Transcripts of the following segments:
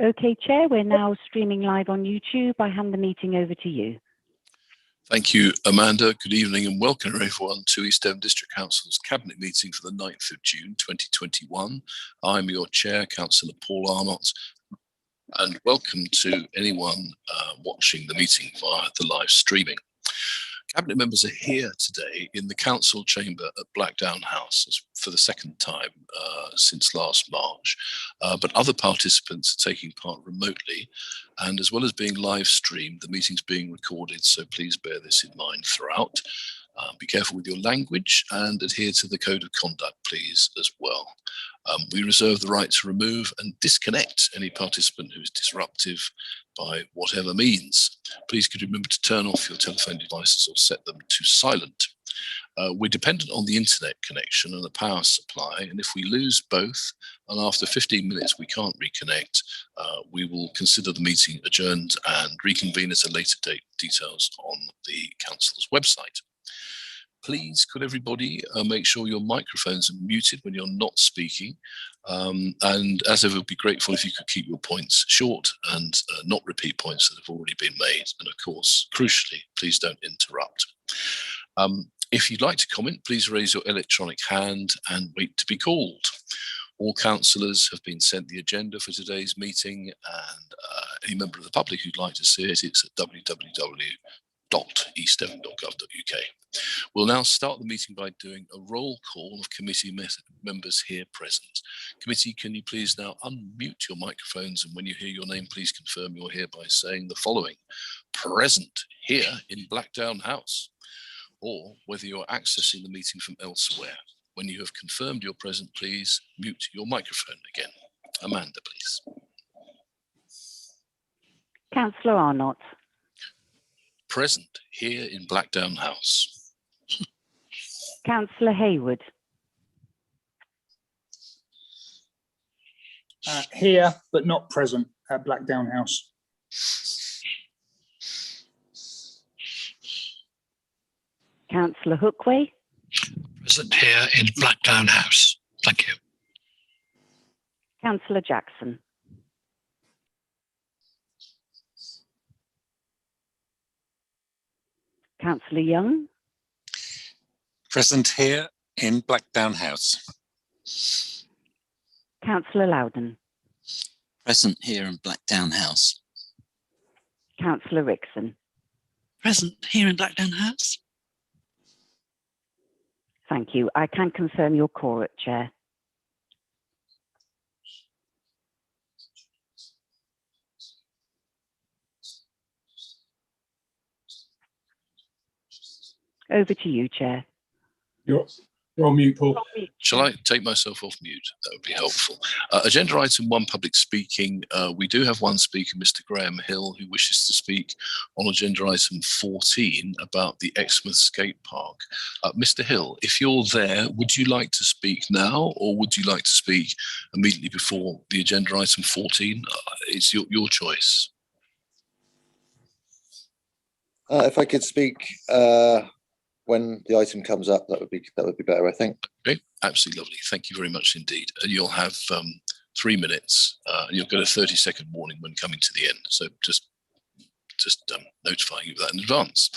Okay, Chair, we're now streaming live on YouTube. I hand the meeting over to you. Thank you, Amanda. Good evening and welcome everyone to East Devon District Council's Cabinet meeting for the 9th of June 2021. I'm your Chair, Councillor Paul Arnott, and welcome to anyone watching the meeting via the live streaming. Cabinet members are here today in the Council Chamber at Blackdown House for the second time since last March, but other participants are taking part remotely, and as well as being live streamed, the meeting's being recorded, so please bear this in mind throughout. Be careful with your language and adhere to the code of conduct, please, as well. We reserve the right to remove and disconnect any participant who is disruptive by whatever means. Please could you remember to turn off your telephone devices or set them to silent. We're dependent on the internet connection and the power supply, and if we lose both and after 15 minutes we can't reconnect, we will consider the meeting adjourned and reconvene at a later date. Details on the Council's website. Please could everybody make sure your microphones are muted when you're not speaking, and as ever, would be grateful if you could keep your points short and not repeat points that have already been made, and of course, crucially, please don't interrupt. If you'd like to comment, please raise your electronic hand and wait to be called. All councillors have been sent the agenda for today's meeting, and any member of the public who'd like to see it, it's at www.eastdevon.gov.uk. We'll now start the meeting by doing a roll call of committee members here present. Committee, can you please now unmute your microphones, and when you hear your name, please confirm you're here by saying the following: present here in Blackdown House, or whether you're accessing the meeting from elsewhere. When you have confirmed you're present, please mute your microphone again. Amanda, please. Councillor Arnott. Present here in Blackdown House. Councillor Hayward. Here, but not present at Blackdown House. Councillor Hookway. Present here in Blackdown House. Thank you. Councillor Jackson. Councillor Young. Present here in Blackdown House. Councillor Loudon. Present here in Blackdown House. Councillor Rickson. Present here in Blackdown House. Thank you. I can confirm your quorum, Chair. Over to you, Chair. You're on mute, Paul. Shall I take myself off mute? That would be helpful. Agenda item 1, public speaking. We do have one speaker, Mr. Graham Hill, who wishes to speak on agenda item 14 about the Exmouth Skate Park. Mr. Hill, if you're there, would you like to speak now, or would you like to speak immediately before the agenda item 14? It's your choice. If I could speak when the item comes up, that would be better, I think. Okay, absolutely lovely. Thank you very much indeed. And you'll have 3 minutes, and you'll get a 30-second warning when coming to the end. So just notifying you of that in advance.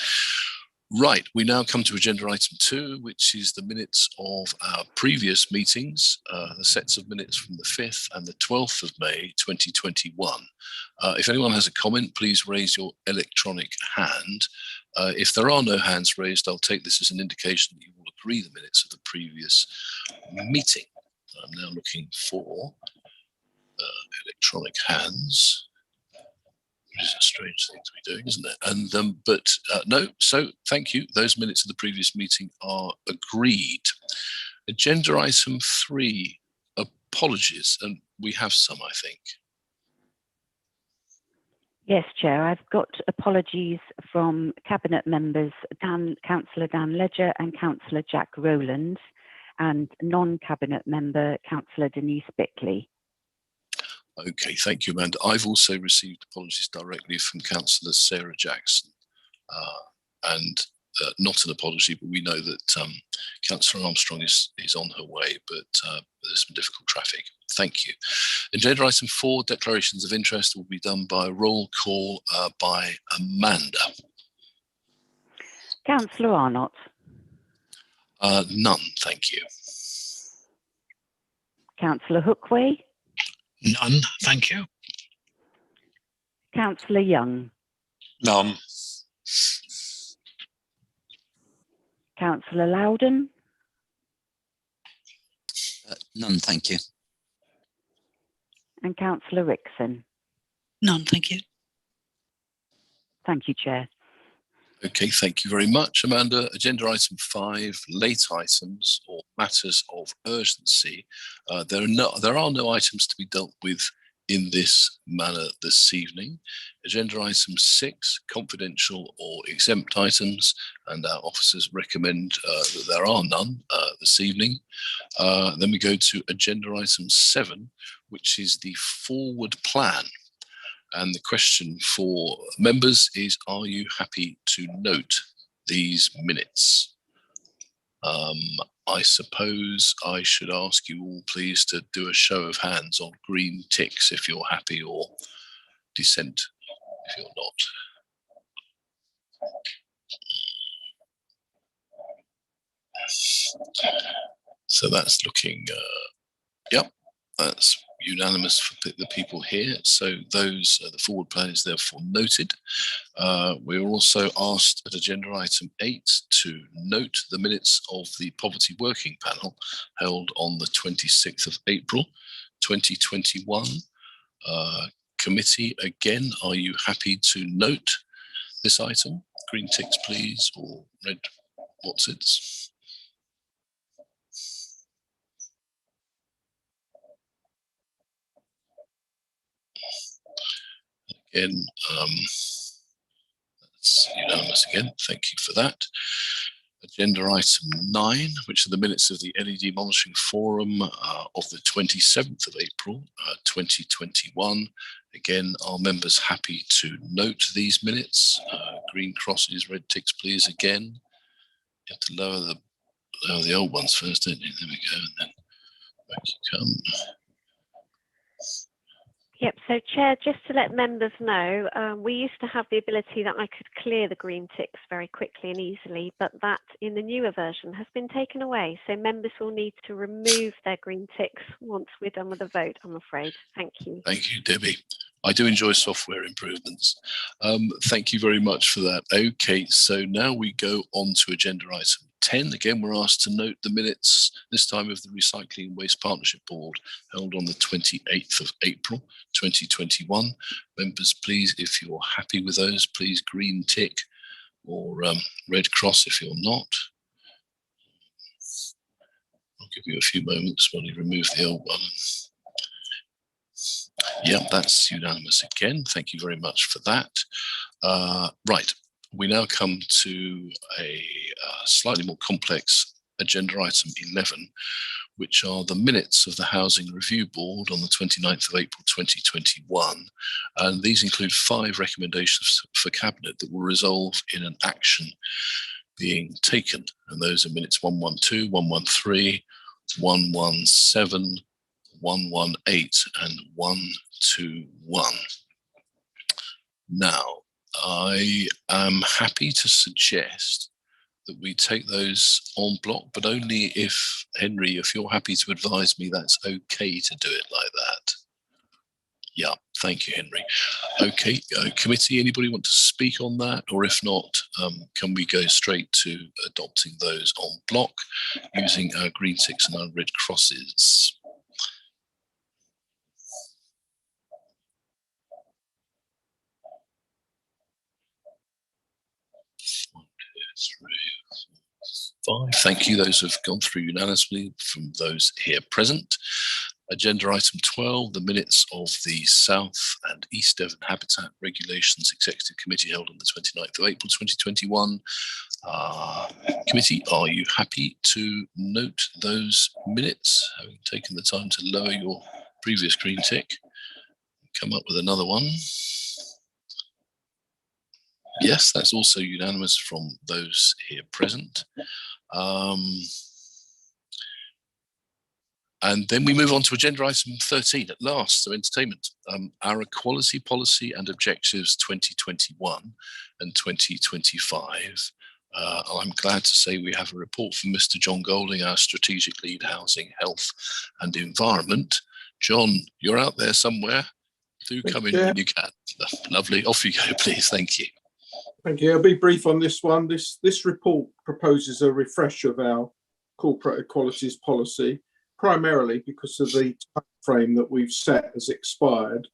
Right, we now come to agenda item 2, which is the minutes of our previous meetings, the sets of minutes from the 5th and the 12th of May 2021. If anyone has a comment, please raise your electronic hand. If there are no hands raised, I'll take this as an indication that you will agree the minutes of the previous meeting. I'm now looking for electronic hands. Which is a strange thing to be doing, isn't it? And no, so thank you. Those minutes of the previous meeting are agreed. Agenda item 3, apologies, and we have some, I think. Yes, Chair. I've got apologies from Cabinet members Councillor Dan Ledger and Councillor Jack Rowland, and non-Cabinet member Councillor Denise Bickley. Okay, thank you, Amanda. I've also received apologies directly from Councillor Sarah Jackson, and not an apology, but we know that Councillor Armstrong is on her way, but there's some difficult traffic. Thank you. Agenda item 4, declarations of interest, will be done by roll call by Amanda. Councillor Arnott. None, thank you. Councillor Hookway. None, thank you. Councillor Young. None. Councillor Loudon. None, thank you. And Councillor Rickson. None, thank you. Thank you, Chair. Okay, thank you very much, Amanda. Agenda item 5, late items or matters of urgency. There are no items to be dealt with in this manner this evening. Agenda item 6, confidential or exempt items, and our officers recommend that there are none this evening. Then we go to agenda item 7, which is the forward plan. And the question for members is, are you happy to note these minutes? I suppose I should ask you all please to do a show of hands on green ticks if you're happy, or dissent if you're not. So that's looking, yep, that's unanimous for the people here. So those, the forward plan is therefore noted. We were also asked at agenda item 8 to note the minutes of the poverty working panel held on the 26th of April 2021. Committee, again, are you happy to note this item? Green ticks please, or red what's-its? Again, that's unanimous again. Thank you for that. Agenda item 9, which are the minutes of the LED Monitoring Forum of the 27th of April 2021. Again, are members happy to note these minutes? Green crosses, red ticks, please. Again, you have to lower the old ones first, don't you? There we go, and then back you come. Yep, so Chair, just to let members know, we used to have the ability that I could clear the green ticks very quickly and easily, but that in the newer version has been taken away. So members will need to remove their green ticks once we're done with the vote, I'm afraid. Thank you. Thank you, Debbie. I do enjoy software improvements. Thank you very much for that. Okay, so now we go on to agenda item 10. Again, we're asked to note the minutes, this time of the Recycling and Waste Partnership Board, held on the 28th of April 2021. Members, please, if you're happy with those, please green tick or red cross if you're not. I'll give you a few moments while you remove the old one. Yeah, that's unanimous again. Thank you very much for that. Right, we now come to a slightly more complex agenda item 11, which are the minutes of the Housing Review Board on the 29th of April 2021. And these include 5 recommendations for Cabinet that will resolve in an action being taken. And those are minutes 112, 113, 117, 118 and 121. Now, I am happy to suggest that we take those en bloc, but only if, Henry, if you're happy to advise me that's okay to do it like that. Yeah, thank you, Henry. Okay, committee, anybody want to speak on that? Or if not, can we go straight to adopting those en bloc using our green ticks and our red crosses? Thank you. Those have gone through unanimously from those here present. Agenda item 12, the minutes of the South and East Devon Habitat Regulations Executive Committee held on the 29th of April 2021. Committee, are you happy to note those minutes, having taken the time to lower your previous green tick? Come up with another one. Yes, that's also unanimous from those here present. And then we move on to agenda item 13 at last, so entertainment. Our equality policy and objectives 2021 and 2025. I'm glad to say we have a report from Mr. John Golding, our strategic lead, housing, health and environment. John, you're out there somewhere. Do come in when you can. Lovely. Off you go, please. Thank you. Thank you. I'll be brief on this one. This report proposes a refresh of our corporate equalities policy, primarily because of the time frame that we've set has expired.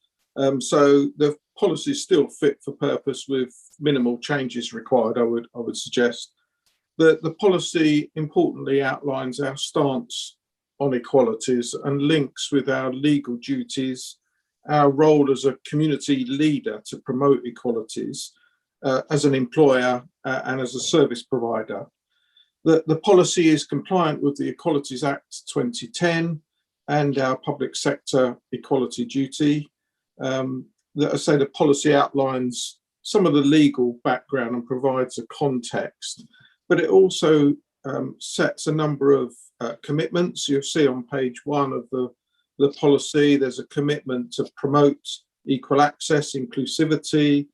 So the policy is still fit for purpose with minimal changes required, I would suggest. The policy importantly outlines our stance on equalities and links with our legal duties, our role as a community leader to promote equalities, as an employer and as a service provider. The policy is compliant with the Equalities Act 2010 and our public sector equality duty. I say the policy outlines some of the legal background and provides a context, but it also sets a number of commitments. You'll see on page 1 of the policy, there's a commitment to promote equal access, inclusivity,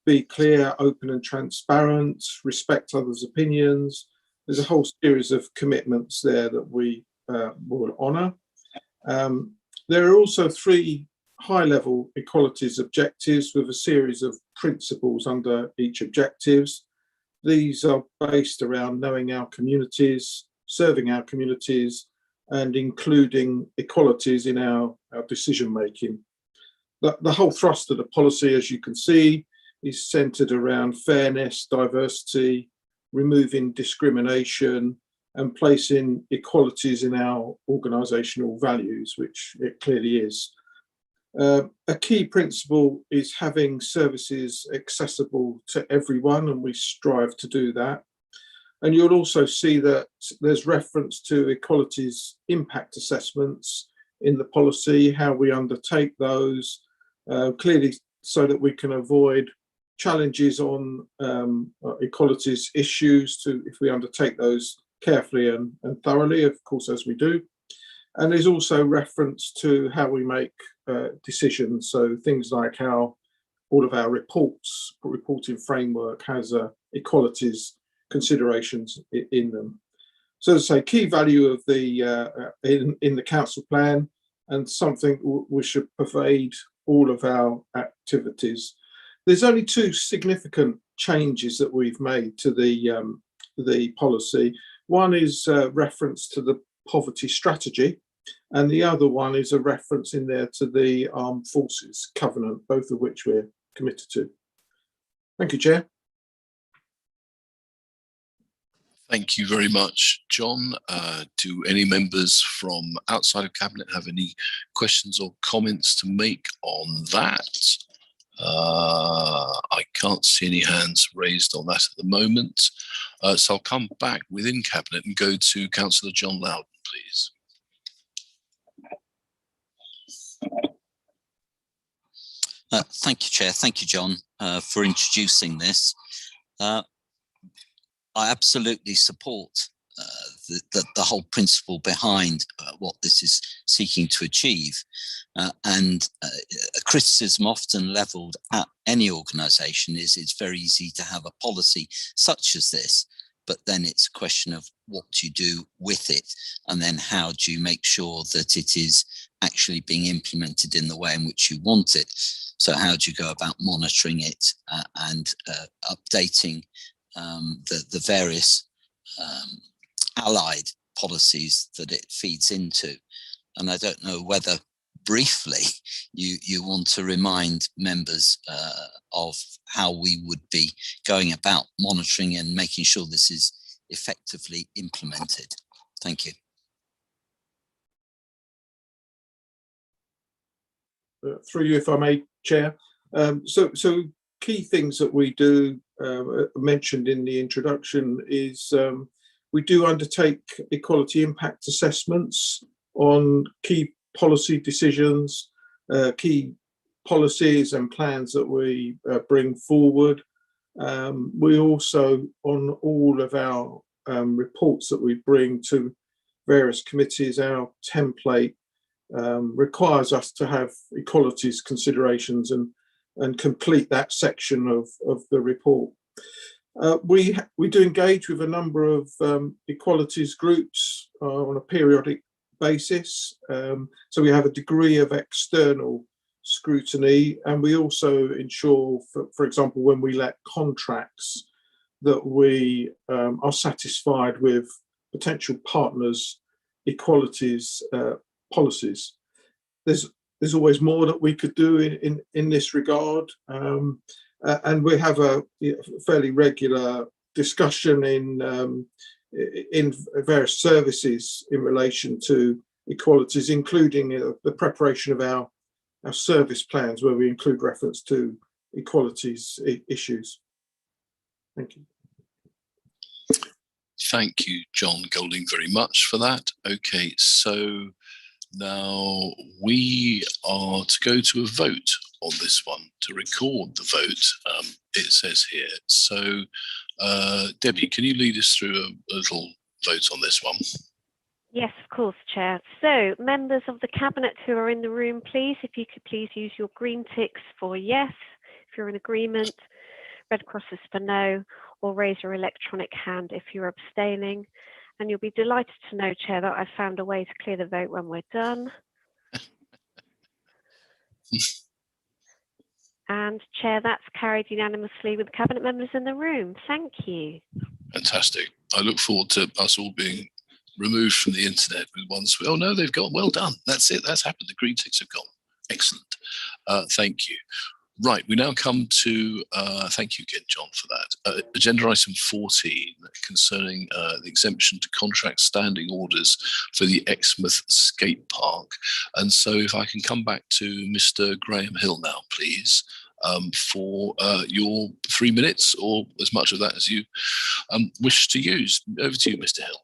be clear, open and transparent, respect others' opinions. There's a whole series of commitments there that we will honour. There are also 3 high-level equalities objectives with a series of principles under each objectives. These are based around knowing our communities, serving our communities, and including equalities in our decision-making. The whole thrust of the policy, as you can see, is centred around fairness, diversity, removing discrimination, and placing equalities in our organisational values, which it clearly is. A key principle is having services accessible to everyone, and we strive to do that. And you'll also see that there's reference to equalities impact assessments in the policy, how we undertake those, clearly so that we can avoid challenges on equalities issues if we undertake those carefully and thoroughly, of course, as we do. And there's also reference to how we make decisions. So things like how all of our reporting framework has equalities considerations in them. So as I say, key value of the in the council plan, and something we should pervade all of our activities. There's only 2 significant changes that we've made to the policy. One is reference to the poverty strategy, and the other one is a reference in there to the Armed Forces Covenant, both of which we're committed to. Thank you, Chair. Thank you very much, John. Do any members from outside of Cabinet have any questions or comments to make on that? I can't see any hands raised on that at the moment. So I'll come back within Cabinet and go to Councillor John Loudon, please. Thank you, Chair. Thank you, John, for introducing this. I absolutely support the whole principle behind what this is seeking to achieve. And a criticism often levelled at any organisation is it's very easy to have a policy such as this, but then it's a question of what you do with it, and then how do you make sure that it is actually being implemented in the way in which you want it. So how do you go about monitoring it and updating the various allied policies that it feeds into? And I don't know whether briefly you want to remind members of how we would be going about monitoring and making sure this is effectively implemented. Thank you. Through you, if I may, Chair. So key things that we do, mentioned in the introduction, is we do undertake equality impact assessments on key policy decisions, key policies and plans that we bring forward. We also, on all of our reports that we bring to various committees, our template requires us to have equalities considerations and complete that section of the report. We do engage with a number of equalities groups on a periodic basis. So we have a degree of external scrutiny, and we also ensure, for example, when we let contracts, that we are satisfied with potential partners' equalities policies. There's always more that we could do in this regard, and we have a fairly regular discussion in various services in relation to equalities, including the preparation of our service plans, where we include reference to equalities issues. Thank you. Thank you, John Golding, very much for that. Okay, so now we are to go to a vote on this one, to record the vote, it says here. So, Debbie, can you lead us through a little vote on this one? Yes, of course, Chair. So, members of the Cabinet who are in the room, please, if you could please use your green ticks for yes, if you're in agreement, red crosses for no, or raise your electronic hand if you're abstaining. And you'll be delighted to know, Chair, that I've found a way to clear the vote when we're done. And, Chair, that's carried unanimously with Cabinet members in the room. Thank you. Fantastic. I look forward to us all being removed from the internet with one swing. Oh, no, they've gone. Well done. That's it. That's happened. The green ticks have gone. Excellent. Thank you. Right, we now come to, thank you again, John, for that. Agenda item 14, concerning the exemption to contract standing orders for the Exmouth Skate Park. And so if I can come back to Mr. Graham Hill now, please, for your 3 minutes, or as much of that as you wish to use. Over to you, Mr. Hill.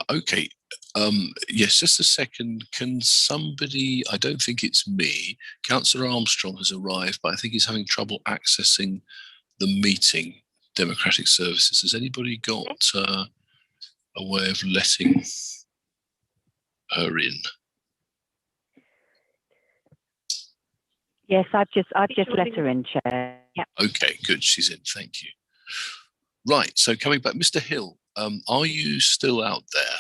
Okay. Yes, just a second. Can somebody, I don't think it's me, Councillor Armstrong has arrived, but I think he's having trouble accessing the meeting, Democratic Services. Has anybody got a way of letting her in? Yes, I've just let her in, Chair. Yep. Okay, good. She's in. Thank you. Right. So coming back, Mr. Hill, are you still out there?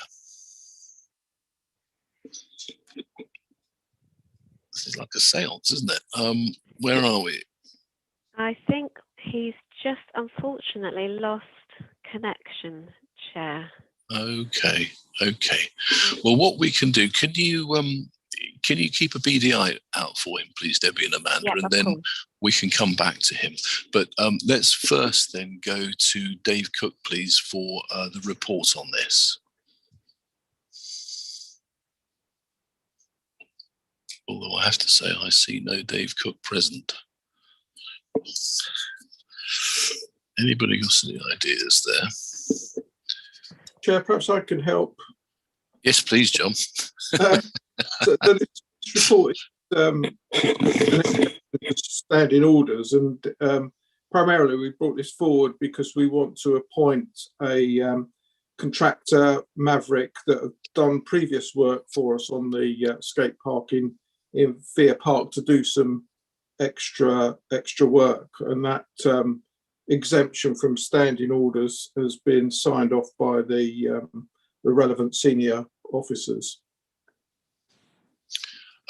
This is like a seance, isn't it? Where are we? I think he's just unfortunately lost connection, Chair. Okay. Well, what we can do, can you keep a BDI out for him, please, Debbie and Amanda, yep, and then we can come back to him. But let's first then go to Dave Cook, please, for the report on this. Although I have to say, I see no Dave Cook present. Anybody got any ideas there? Chair, perhaps I can help. Yes, please, John. So this report is standing orders, and primarily we brought this forward because we want to appoint a contractor, Maverick, that have done previous work for us on the skate park in Fear Park, to do some extra work, and that exemption from standing orders has been signed off by the relevant senior officers.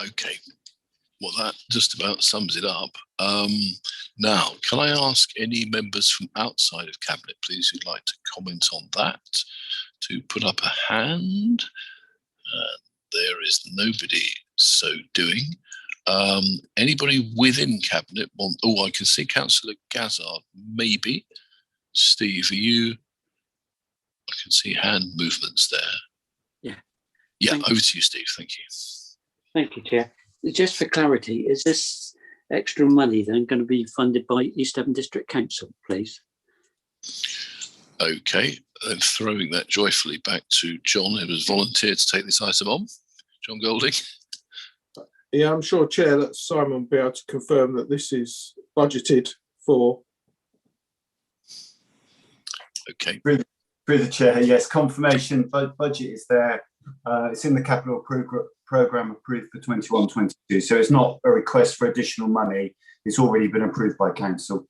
Okay, well, that just about sums it up. Now, can I ask any members from outside of Cabinet, please, who'd like to comment on that, to put up a hand? There is nobody so doing. Anybody within Cabinet want? Oh, I can see Councillor Gazzard, maybe. Steve, are you? I can see hand movements there. Yeah, over to you, Steve. Thank you. Thank you, Chair. Just for clarity, is this extra money then going to be funded by East Devon District Council, please? Okay, and throwing that joyfully back to John, who has volunteered to take this item on. John Golding. Yeah, I'm sure, Chair, that Simon will be able to confirm that this is budgeted for. Okay. Through the Chair, yes, confirmation budget is there. It's in the capital programme approved for 21-22. So it's not a request for additional money. It's already been approved by Council.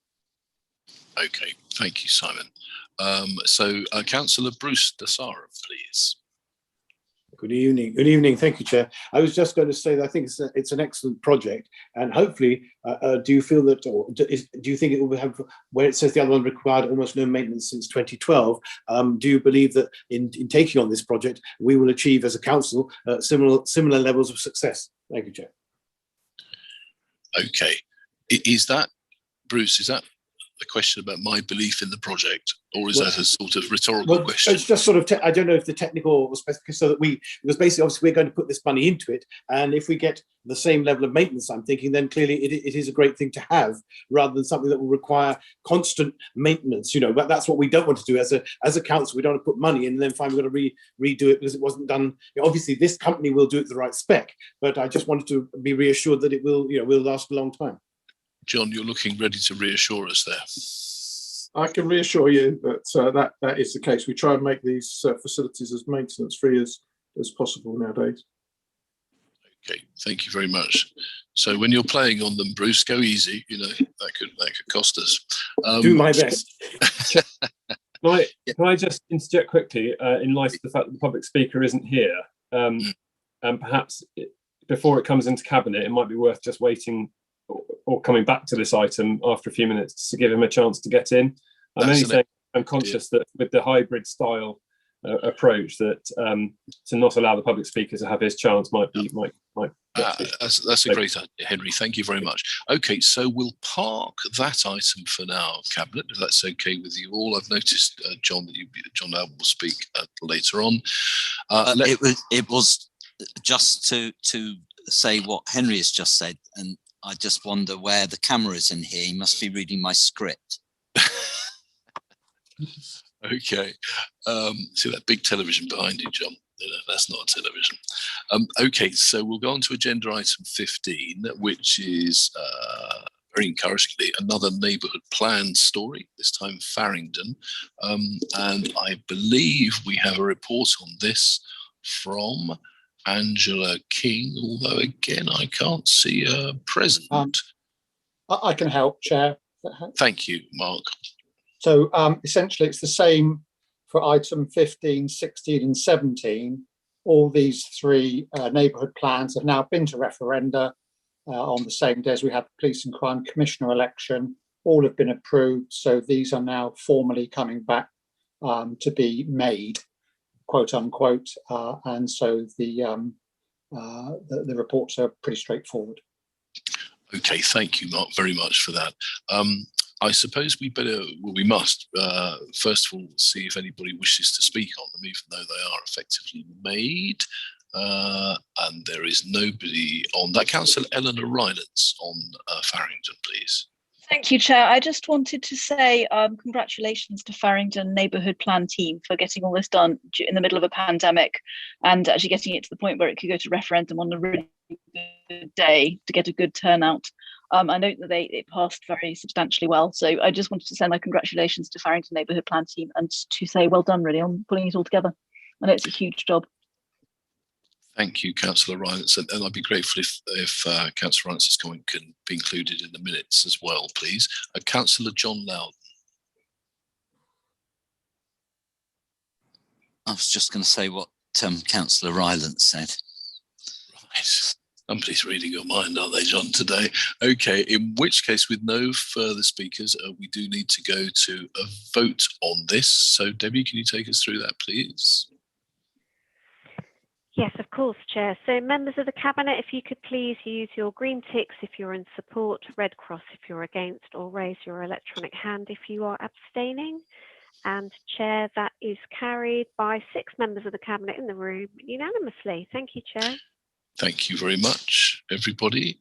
Okay, thank you, Simon. So Councillor Bruce Dasara, please. Good evening. Good evening. Thank you, Chair. I was just going to say that I think it's an excellent project, and hopefully, do you feel that, or do you think it will have, where it says the other one required almost no maintenance since 2012? Do you believe that in taking on this project, we will achieve as a council similar levels of success? Thank you, Chair. Okay, is that, Bruce? Is that a question about my belief in the project, or is that a sort of rhetorical question? It's just sort of, I don't know if the technical or specific, so that because basically, obviously, we're going to put this money into it, and if we get the same level of maintenance, I'm thinking, then clearly it is a great thing to have, rather than something that will require constant maintenance. You know, but that's what we don't want to do as a council. We don't want to put money in and then find we're going to redo it because it wasn't done. You know, obviously, this company will do it the right spec, but I just wanted to be reassured that it will last a long time. John, you're looking ready to reassure us there. I can reassure you that that is the case. We try and make these facilities as maintenance free as possible nowadays. Okay, thank you very much. So when you're playing on them, Bruce, go easy. You know, that could cost us. Do my best. Can I just interject quickly in light of the fact that the public speaker isn't here, and perhaps before it comes into cabinet, it might be worth just waiting or coming back to this item after a few minutes to give him a chance to get in. I'm only saying I'm conscious that with the hybrid style approach, that to not allow the public speaker to have his chance might. That's a great idea, Henry. Thank you very much. Okay, so we'll park that item for now, Cabinet, if that's okay with you all. I've noticed, John, that John Albert will speak later on. It was just to say what Henry has just said, and I just wonder where the camera is in here. He must be reading my script. Okay. See that big television behind you, John? That's not a television. Okay, so we'll go on to agenda item 15, which is very encouragingly another neighbourhood plan story, this time Farringdon. And I believe we have a report on this from Angela King, although again I can't see her present. I can help, Chair. Thank you, Mark. So essentially it's the same for item 15, 16 and 17. All these three neighbourhood plans have now been to referenda on the same day as we had the Police and Crime Commissioner election. All have been approved, so these are now formally coming back to be made, quote unquote, and so the reports are pretty straightforward. Okay, thank you, Mark, very much for that. I suppose we must first of all see if anybody wishes to speak on them, even though they are effectively made. And there is nobody on that. Councillor Eleanor Rylance on Farringdon, please. Thank you, Chair. I just wanted to say congratulations to Farringdon Neighbourhood Plan team for getting all this done in the middle of a pandemic and actually getting it to the point where it could go to referendum on a really good day to get a good turnout. I note that it passed very substantially well. So I just wanted to send my congratulations to Farringdon Neighbourhood Plan team and to say well done really on pulling it all together. I know it's a huge job. Thank you, Councillor Rylance, and I'd be grateful if Councillor Rylance's comment can be included in the minutes as well, please. Councillor John Loudon. I was just going to say what Councillor Rylance said. Right. Somebody's reading your mind, aren't they, John, today? Okay, in which case, with no further speakers, we do need to go to a vote on this. So, Debbie, can you take us through that, please? Yes, of course, Chair. So members of the Cabinet, if you could please use your green ticks if you're in support, red cross if you're against, or raise your electronic hand if you are abstaining. And Chair, that is carried by 6 members of the Cabinet in the room unanimously. Thank you, Chair. Thank you very much, everybody.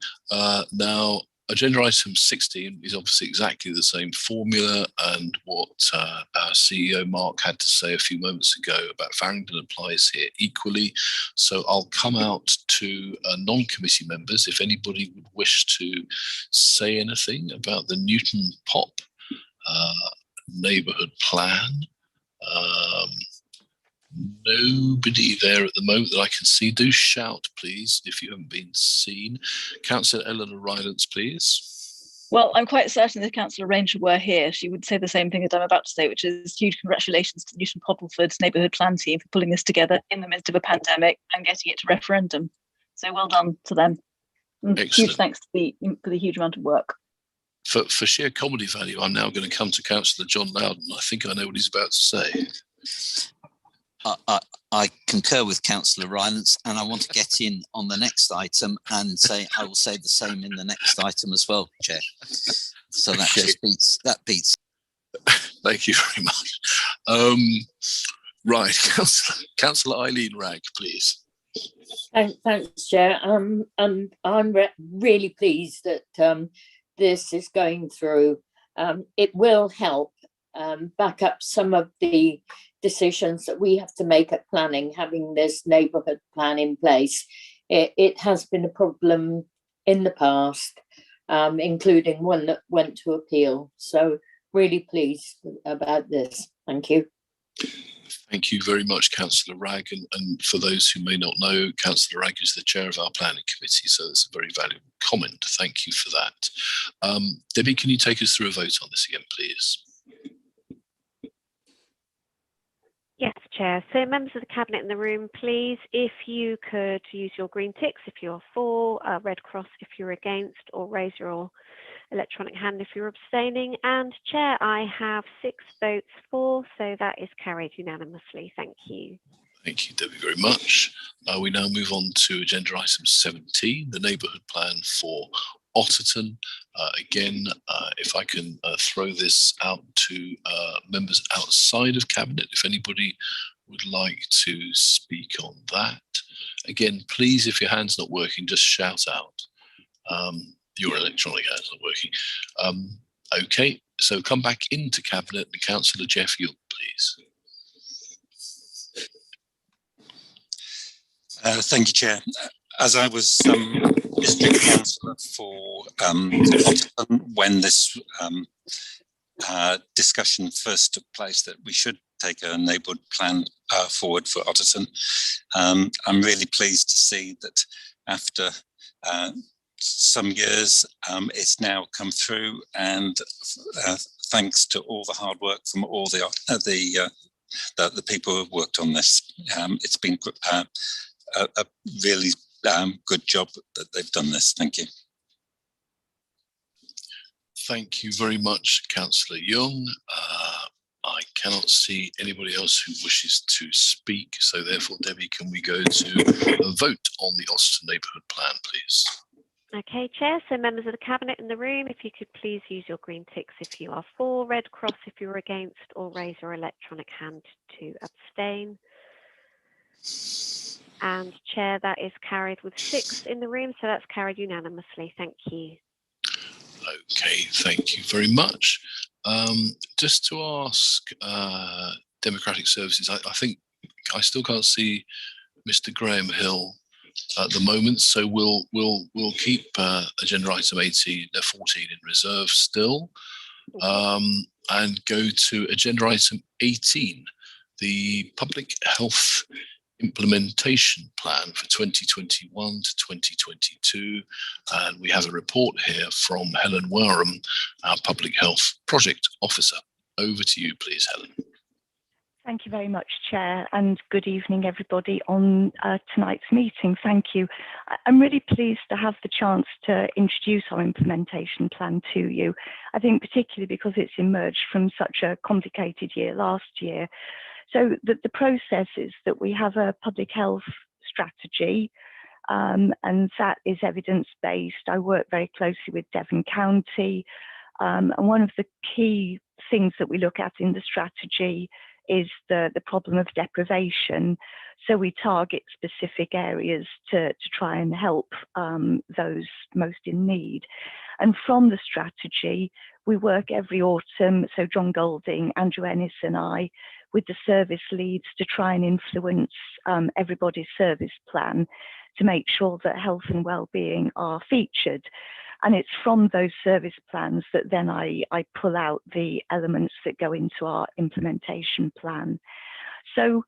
Now, Agenda item 16 is obviously exactly the same formula, and what our CEO Mark had to say a few moments ago about Farringdon applies here equally. So I'll come out to non-committee members if anybody would wish to say anything about the Newton Pop neighbourhood plan. Nobody there at the moment that I can see. Do shout, please, if you haven't been seen. Councillor Eleanor Rylance, please. Well, I'm quite certain if Councillor Ranger were here, she would say the same thing as I'm about to say, which is huge congratulations to Newton Poppleford's neighbourhood plan team for pulling this together in the midst of a pandemic and getting it to referendum. So well done to them. And huge thanks to for the huge amount of work. For sheer comedy value, I'm now going to come to Councillor John Loudon. I think I know what he's about to say. I concur with Councillor Rylance, and I want to get in on the next item and say I will say the same in the next item as well, Chair. So that just beats. Thank you very much. Right, Councillor Eileen Wragg, please. Thanks, Chair. And I'm really pleased that this is going through. It will help back up some of the decisions that we have to make at planning, having this neighbourhood plan in place. It has been a problem in the past, including one that went to appeal. So really pleased about this. Thank you. Thank you very much, Councillor Wragg. And for those who may not know, Councillor Wragg is the chair of our planning committee, so it's a very valuable comment. Thank you for that. Debbie, can you take us through a vote on this again, please? Yes, Chair. So members of the Cabinet in the room, please, if you could use your green ticks if you're for, red cross if you're against, or raise your electronic hand if you're abstaining. And Chair, I have 6 votes for, so that is carried unanimously. Thank you. Thank you, Debbie, very much. We now move on to agenda item 17, the neighbourhood plan for Otterton. Again, if I can throw this out to members outside of Cabinet, if anybody would like to speak on that. Again, please, if your hand's not working, just shout out. Your electronic hand's not working. Okay, so come back into Cabinet and Councillor Jeff Young, please. Thank you, Chair. As I was district councillor for Otterton when this discussion first took place that we should take a neighbourhood plan forward for Otterton, I'm really pleased to see that after some years it's now come through, and thanks to all the hard work from all the people who have worked on this, it's been a really good job that they've done this. Thank you. Thank you very much, Councillor Young. I cannot see anybody else who wishes to speak, so therefore, Debbie, can we go to a vote on the Otterton neighbourhood plan, please? Okay, Chair. So members of the Cabinet in the room, if you could please use your green ticks if you are for, red cross if you're against, or raise your electronic hand to abstain. And Chair, that is carried with 6 in the room, so that's carried unanimously. Thank you. Okay, thank you very much. Just to ask Democratic Services, I think I still can't see Mr. Graham Hill at the moment, so we'll keep agenda item 14 in reserve still, and go to agenda item 18, the Public Health Implementation Plan for 2021 to 2022, and we have a report here from Helen Wareham, our Public Health Project Officer. Over to you, please, Helen. Thank you very much, Chair, and good evening, everybody, on tonight's meeting. Thank you. I'm really pleased to have the chance to introduce our implementation plan to you. I think particularly because it's emerged from such a complicated year last year. So the process is that we have a public health strategy, and that is evidence-based. I work very closely with Devon County, and one of the key things that we look at in the strategy is the problem of deprivation. So we target specific areas to try and help those most in need. And from the strategy, we work every autumn, so John Golding, Andrew Ennis and I, with the service leads to try and influence everybody's service plan to make sure that health and well-being are featured. And it's from those service plans that then I pull out the elements that go into our implementation plan. So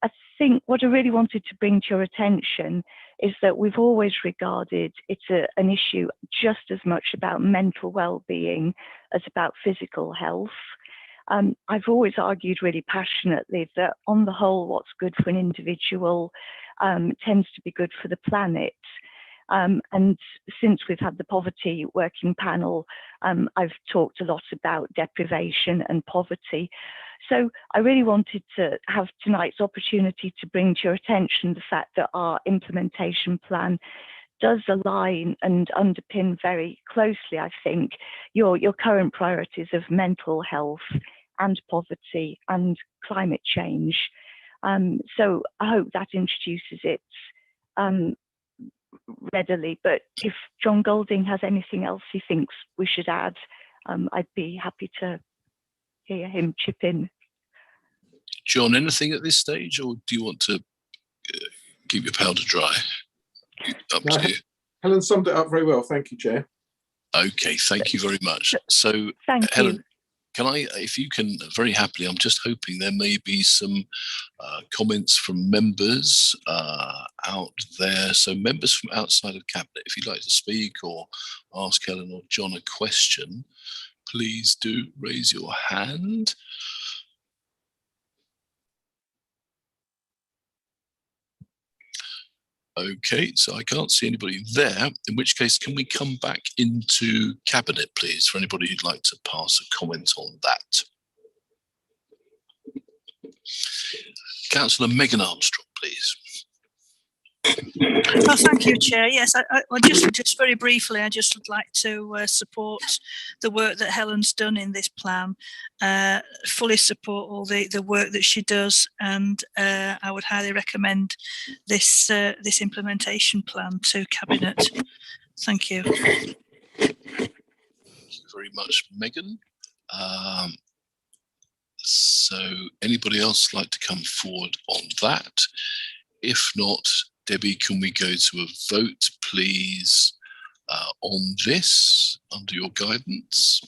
I think what I really wanted to bring to your attention is that we've always regarded it's an issue just as much about mental well-being as about physical health. I've always argued really passionately that on the whole, what's good for an individual tends to be good for the planet. And since we've had the poverty working panel, I've talked a lot about deprivation and poverty. So I really wanted to have tonight's opportunity to bring to your attention the fact that our implementation plan does align and underpin very closely, I think, your current priorities of mental health and poverty and climate change. So I hope that introduces it readily, but if John Golding has anything else he thinks we should add, I'd be happy to hear him chip in. John, anything at this stage, or do you want to keep your powder dry? Up to you. Helen summed it up very well. Thank you, Chair. Okay, thank you very much. So, Helen, can I, if you can, very happily, I'm just hoping there may be some comments from members out there. So members from outside of Cabinet, if you'd like to speak or ask Helen or John a question, please do raise your hand. Okay, so I can't see anybody there, in which case can we come back into Cabinet, please, for anybody who'd like to pass a comment on that. Councillor Megan Armstrong, please. Oh, thank you, Chair. Yes, I just very briefly, I just would like to support the work that Helen's done in this plan, fully support all the work that she does, and I would highly recommend this this implementation plan to Cabinet. Thank you. Thank you very much, Megan. So anybody else like to come forward on that? If not, Debbie, can we go to a vote, please, on this under your guidance?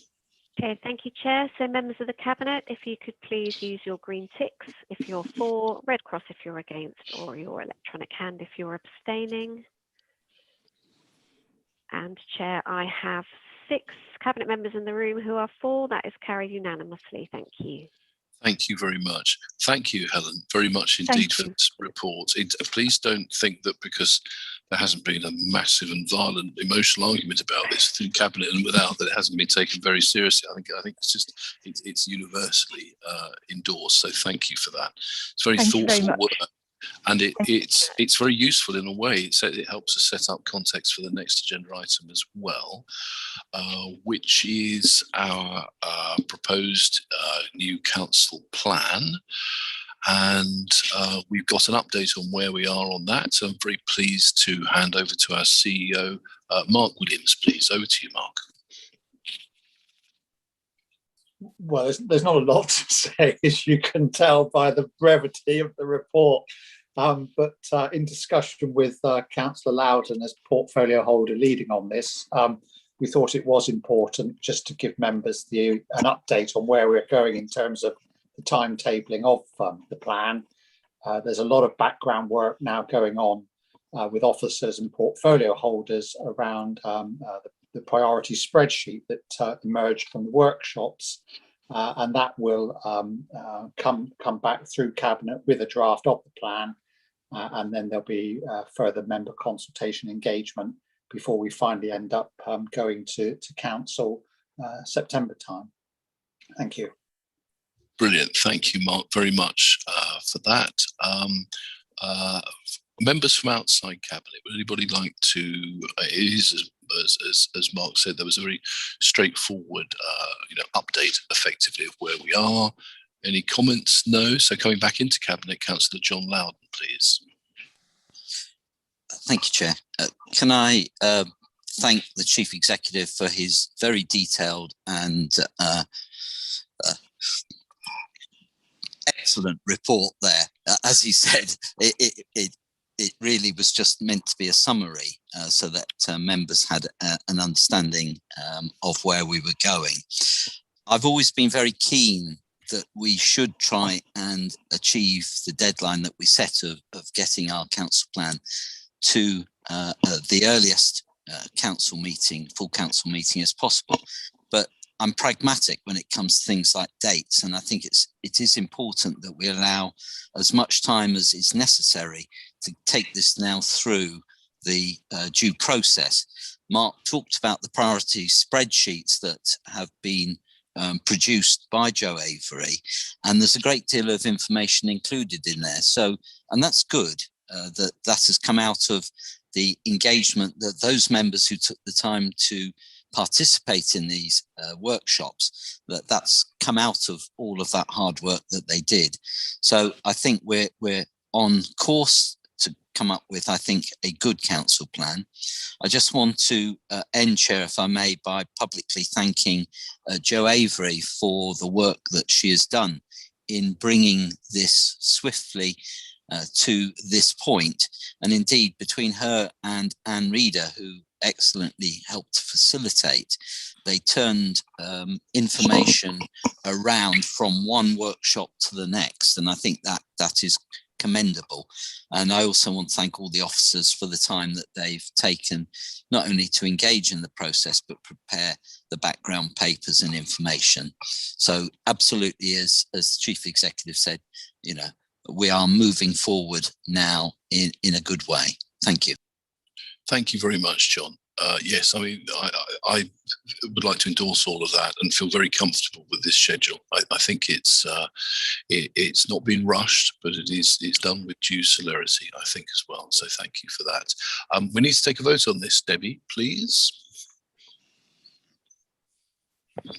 Okay, thank you, Chair. So members of the Cabinet, if you could please use your green ticks if you're for, red cross if you're against, or your electronic hand if you're abstaining. And Chair, I have 6 Cabinet members in the room who are for. That is carried unanimously. Thank you. Thank you very much. Thank you, Helen, very much indeed for this report. Please don't think that because there hasn't been a massive and violent emotional argument about this through Cabinet and without, that it hasn't been taken very seriously. I think it's just it's universally endorsed. So thank you for that. It's very thoughtful work, and it's very useful in a way. It helps us set up context for the next agenda item as well, which is our proposed new council plan. And we've got an update on where we are on that. So I'm very pleased to hand over to our CEO, Mark Williams, please. Over to you, Mark. Well, there's not a lot to say, as you can tell by the brevity of the report. But in discussion with Councillor Loudon as portfolio holder leading on this, we thought it was important just to give members an update on where we're going in terms of the timetabling of the plan. There's a lot of background work now going on with officers and portfolio holders around the priority spreadsheet that emerged from the workshops, and that will come back through Cabinet with a draft of the plan, and then there'll be further member consultation engagement before we finally end up going to Council September time. Thank you. Brilliant. Thank you, Mark, very much for that. Members from outside Cabinet, would anybody like to, it is, as Mark said, there was a very straightforward update effectively of where we are. Any comments? No. So coming back into Cabinet, Councillor John Loudon, please. Thank you, Chair. Can I thank the Chief Executive for his very detailed and excellent report there. As he said, it really was just meant to be a summary so that members had an understanding of where we were going. I've always been very keen that we should try and achieve the deadline that we set of getting our council plan to the earliest full council meeting as possible. But I'm pragmatic when it comes to things like dates, and I think it is important that we allow as much time as is necessary to take this now through the due process. Mark talked about the priority spreadsheets that have been produced by Jo Avery, and there's a great deal of information included in there. So, and that's good that has come out of the engagement that those members who took the time to participate in these workshops, that's come out of all of that hard work that they did. So I think we're on course to come up with, I think, a good council plan. I just want to end, Chair, if I may, by publicly thanking Jo Avery for the work that she has done in bringing this swiftly to this point. And indeed, between her and Anne Reader, who excellently helped facilitate, they turned information around from one workshop to the next. And I think that is commendable. And I also want to thank all the officers for the time that they've taken, not only to engage in the process, but prepare the background papers and information. So absolutely, as the Chief Executive said, we are moving forward now in a good way. Thank you. Thank you very much, John. Yes, I mean, I would like to endorse all of that and feel very comfortable with this schedule. I think it's not been rushed, but it's done with due celerity, I think, as well. So thank you for that. We need to take a vote on this, Debbie, please.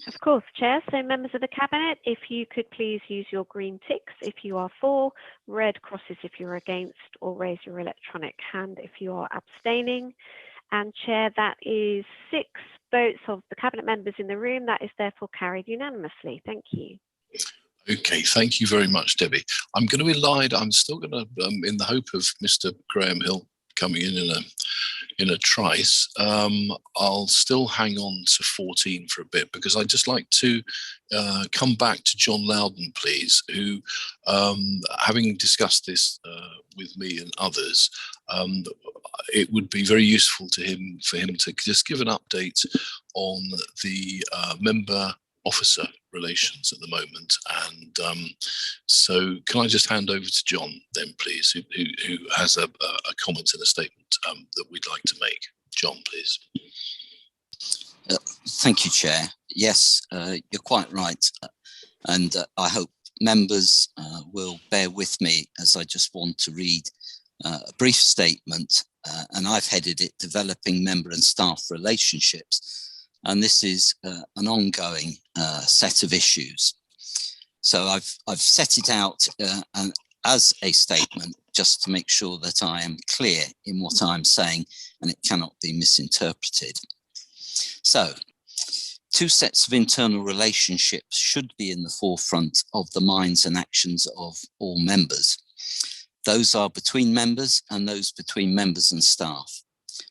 Of course, Chair. So members of the Cabinet, if you could please use your green ticks if you are for, red crosses if you're against, or raise your electronic hand if you are abstaining. And Chair, that is 6 votes of the Cabinet members in the room. That is therefore carried unanimously. Thank you. Okay, thank you very much, Debbie. I'm going to elide. I'm still going to, in the hope of Mr. Graham Hill coming in a trice, I'll still hang on to 14 for a bit, because I'd just like to come back to John Loudon, please, who, having discussed this with me and others, it would be very useful for him to just give an update on the member officer relations at the moment. And so can I just hand over to John then, please, who has a comment and a statement that we'd like to make. John, please. Thank you, Chair. Yes, you're quite right. And I hope members will bear with me, as I just want to read a brief statement, and I've headed it Developing Member and Staff Relationships. And this is an ongoing set of issues. So I've set it out as a statement just to make sure that I am clear in what I'm saying and it cannot be misinterpreted. So, 2 sets of internal relationships should be in the forefront of the minds and actions of all members. Those are between members and those between members and staff.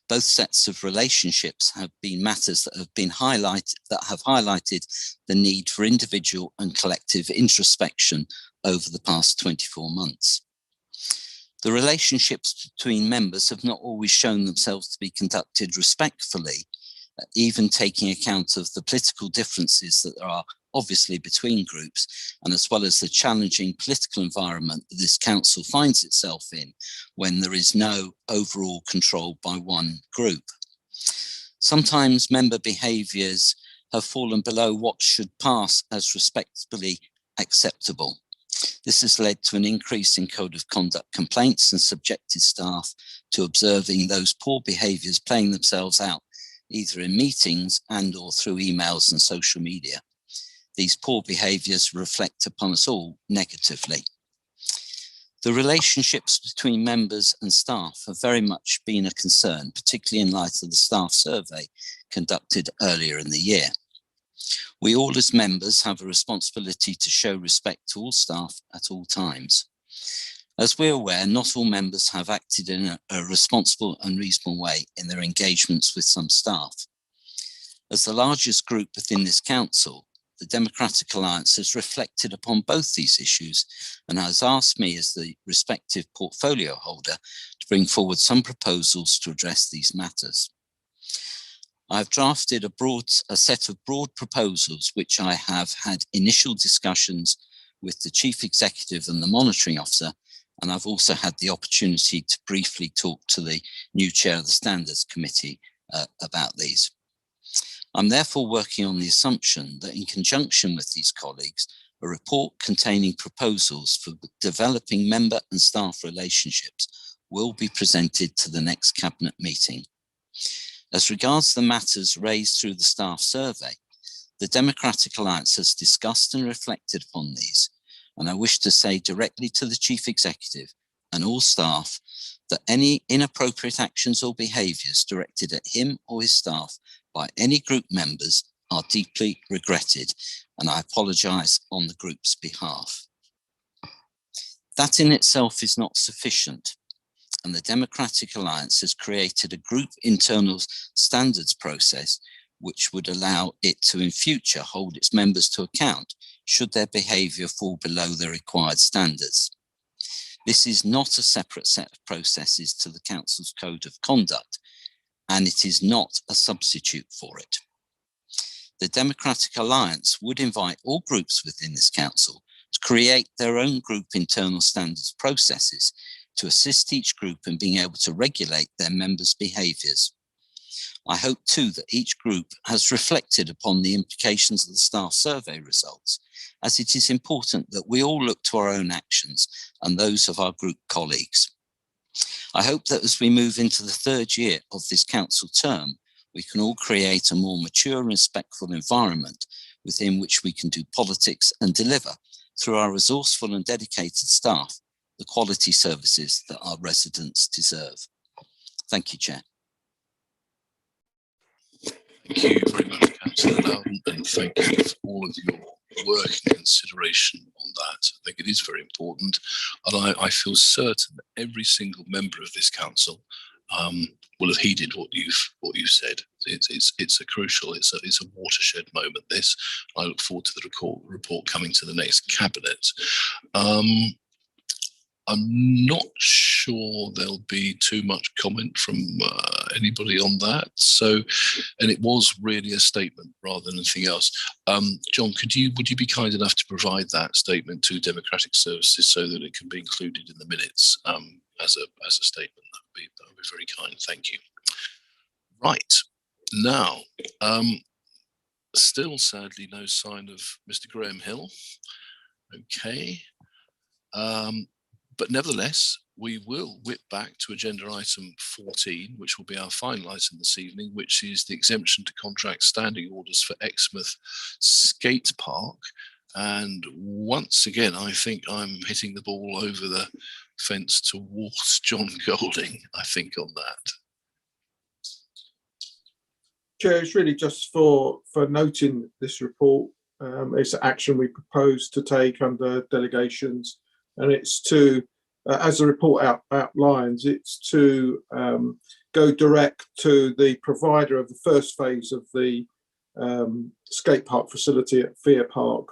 Both sets of relationships have been matters that have highlighted the need for individual and collective introspection over the past 24 months. The relationships between members have not always shown themselves to be conducted respectfully, even taking account of the political differences that there are obviously between groups, and as well as the challenging political environment that this council finds itself in when there is no overall control by one group. Sometimes member behaviours have fallen below what should pass as respectably acceptable. This has led to an increase in code of conduct complaints and subjected staff to observing those poor behaviours playing themselves out either in meetings and or through emails and social media. these poor behaviours reflect upon us all negatively. The relationships between members and staff have very much been a concern, particularly in light of the staff survey conducted earlier in the year. We all as members have a responsibility to show respect to all staff at all times. As we're aware, not all members have acted in a responsible and reasonable way in their engagements with some staff. As the largest group within this council, the Democratic Alliance has reflected upon both these issues and has asked me as the respective portfolio holder to bring forward some proposals to address these matters. I've drafted a set of broad proposals which I have had initial discussions with the Chief Executive and the Monitoring Officer, and I've also had the opportunity to briefly talk to the new Chair of the Standards Committee about these. I'm therefore working on the assumption that in conjunction with these colleagues, a report containing proposals for developing member and staff relationships will be presented to the next Cabinet meeting. As regards the matters raised through the staff survey, the Democratic Alliance has discussed and reflected upon these, and I wish to say directly to the Chief Executive and all staff that any inappropriate actions or behaviours directed at him or his staff by any group members are deeply regretted, and I apologise on the group's behalf. That in itself is not sufficient, and the Democratic Alliance has created a group internal standards process which would allow it to in future hold its members to account should their behaviour fall below the required standards. This is not a separate set of processes to the Council's Code of Conduct, and it is not a substitute for it. The Democratic Alliance would invite all groups within this council to create their own group internal standards processes to assist each group in being able to regulate their members' behaviours. I hope too that each group has reflected upon the implications of the staff survey results, as it is important that we all look to our own actions and those of our group colleagues. I hope that as we move into the third year of this council term, we can all create a more mature and respectful environment within which we can do politics and deliver, through our resourceful and dedicated staff, the quality services that our residents deserve. Thank you, Chair. Thank you very much, Councillor Loudon, and thank you for all of your work and consideration on that. I think it is very important, and I feel certain that every single member of this council will have heeded what you've said. It's a crucial, it's a watershed moment. This, I look forward to the report coming to the next cabinet. I'm not sure there'll be too much comment from anybody on that. So, and it was really a statement rather than anything else. John, would you be kind enough to provide that statement to Democratic Services so that it can be included in the minutes as a statement? That would be very kind. Thank you. Right now, still sadly no sign of Mr. Graham Hill. Okay. But nevertheless, we will whip back to agenda item 14, which will be our final item this evening, which is the exemption to contract standing orders for Exmouth Skate Park. And once again, I think I'm hitting the ball over the fence towards John Golding, I think, on that. Chair, it's really just for noting this report. It's an action we propose to take under delegations, and it's to, as the report outlines, it's to go direct to the provider of the first phase of the skate park facility at Fear Park,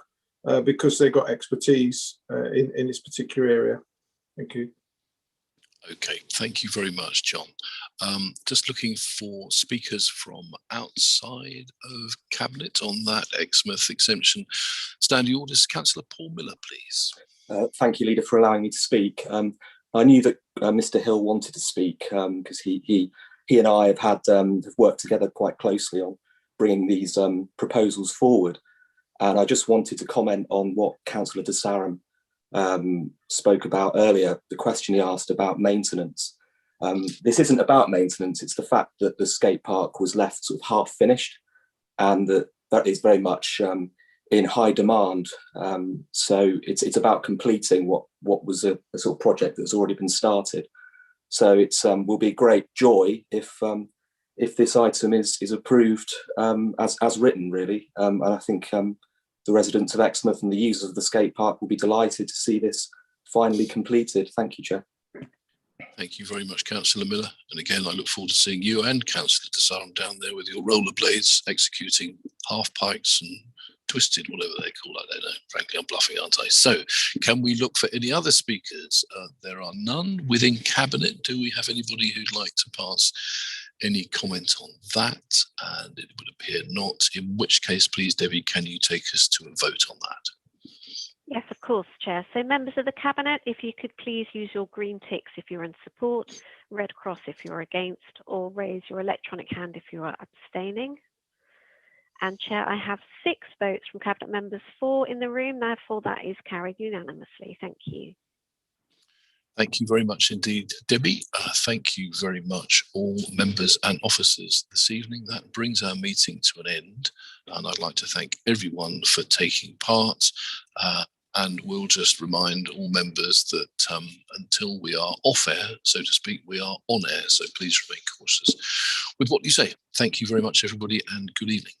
because they've got expertise in this particular area. Thank you. Okay, thank you very much, John. Just looking for speakers from outside of Cabinet on that Exmouth exemption standing orders. Councillor Paul Miller, please. Thank you, Leader, for allowing me to speak. I knew that Mr. Hill wanted to speak because he and I have worked together quite closely on bringing these proposals forward. And I just wanted to comment on what Councillor de Saram spoke about earlier, the question he asked about maintenance. This isn't about maintenance, it's the fact that the skate park was left sort of half finished, and that is very much in high demand. So it's about completing what was a sort of project that's already been started. So it's will be a great joy if this item is approved as written, really. And I think the residents of Exmouth and the users of the skate park will be delighted to see this finally completed. Thank you, Chair. Thank you very much, Councillor Miller. And again, I look forward to seeing you and Councillor Desarum down there with your rollerblades executing half pikes and twisted, whatever they call it. I don't know. Frankly, I'm bluffing, aren't I? So can we look for any other speakers? There are none within Cabinet. Do we have anybody who'd like to pass any comment on that? And it would appear not, in which case, please, Debbie, can you take us to a vote on that? Yes, of course, Chair. So members of the Cabinet, if you could please use your green ticks if you're in support, red cross if you're against, or raise your electronic hand if you are abstaining. And Chair, I have 6 votes from Cabinet members, 4 in the room, therefore that is carried unanimously. Thank you. Thank you very much indeed, Debbie. Thank you very much, all members and officers this evening. That brings our meeting to an end. And I'd like to thank everyone for taking part. And we'll just remind all members that until we are off air, so to speak, we are on air. So please remain cautious with what you say. Thank you very much, everybody, and good evening.